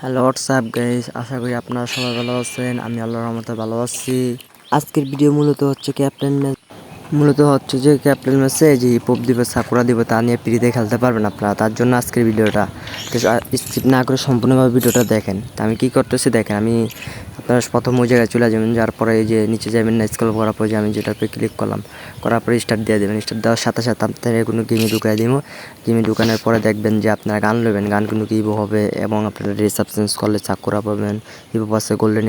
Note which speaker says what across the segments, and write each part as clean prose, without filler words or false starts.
Speaker 1: Hello WhatsApp guys, আশা করি আপনারা সবাই ভালো আছেন। আমি আল্লাহর রহমতে ভালো আছি। আজকের ভিডিও মূলত হচ্ছে ক্যাপ্টেন ম্যাচে যে পপ দিবে সাকুরা দিবে তা নিয়ে ফ্রিতে খেলতে পারবেন আপনারা। তার জন্য আজকের ভিডিওটা স্কিপ না করে সম্পূর্ণভাবে ভিডিওটা দেখেন। তা আমি কী করতেছি দেখেন, আমি আপনারা প্রথম ওই জায়গায় চলে যাবেন, যার পরে এই যে নিচে যাবেন না, স্ক্রল করার পরে যে আমি যেটাতে ক্লিক করলাম, করার পরে স্টার্ট দিয়ে দেবেন। স্টার্ট দেওয়ার সাথে সাথে আপনারা কোনো গেমে ঢুকাই দিব। গেমে ঢুকানোর পরে দেখবেন যে আপনারা গান নেবেন, গান কিন্তু ইভো হবে এবং আপনারা রিসার্চ চেঞ্জ করলে চাকুরা পাবেন। ইভো আছে, গোল্ডেন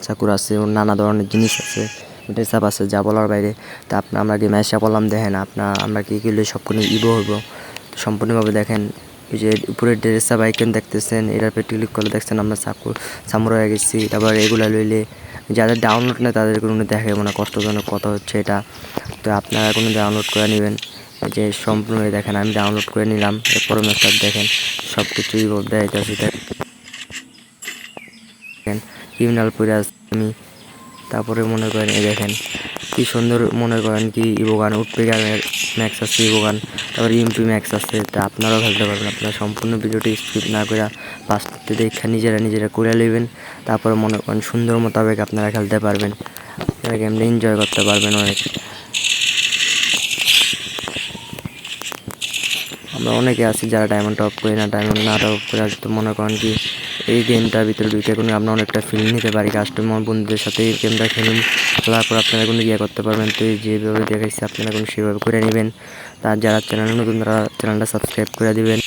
Speaker 1: চাকুরা আছে, নানা ধরনের জিনিস আছে, ড্রেস আপ আছে, যা বলার বাইরে। তা আমরা গেমে এসে বললাম দেখেন আমরা কী করলে সব কোনো ইভো হইব সম্পূর্ণভাবে দেখেন। এই যে উপরে ড্রেস আপ আইকন দেখতেছেন, এটার পরে ক্লিক করলে দেখছেন আমরা সামুরা হয়ে গেছি। তারপর এগুলো লইলে যাদের ডাউনলোড নেই তাদের কোনো দেখাবো না, কষ্টজনক কথা হচ্ছে এটা। তো আপনারা কোনো ডাউনলোড করে নেবেন। এই যে সম্পূর্ণ দেখেন আমি ডাউনলোড করে নিলাম। এরপরে মেসেজ দেখেন সব কিছুই দেখাইতেছি। দেখেন ক্রিমিনাল পড়ে আসছি আমি। তারপরে মনে করেন এই দেখেন কি সুন্দর, মনে করেন কি ইভোগান উঠবে, গানের ম্যাক্স আছে ইভোগান, তারপরে ইমপি ম্যাক্স আছে। তা আপনারাও খেলতে পারবেন। আপনারা সম্পূর্ণ ভিডিওটি স্কিপ না করে ফার্স্ট দেখে নিজেরা করে নেবেন। তারপরে মনে করেন সুন্দর মোতাবেক আপনারা খেলতে পারবেন, গেমটা এনজয় করতে পারবেন অনেক। আমরা অনেকে আছি যারা ডায়মন্ড টপ করি না, ডায়মন্ড না টপ করে তো মনে করেন কি এই গেমটার ভিতরে ঢুকে কোনো আমরা অনেকটা ফিল নিতে পারি। কাস্টমার বন্ধুদের সাথে এই গেমটা খেলার পর আপনারা কোনো করতে পারবেন। তো যেভাবে দেখাইছি আপনারা কোনো সেভাবে করে নেবেন। তার যারা চ্যানেল নতুন তারা চ্যানেলটা সাবস্ক্রাইব করে দিবেন।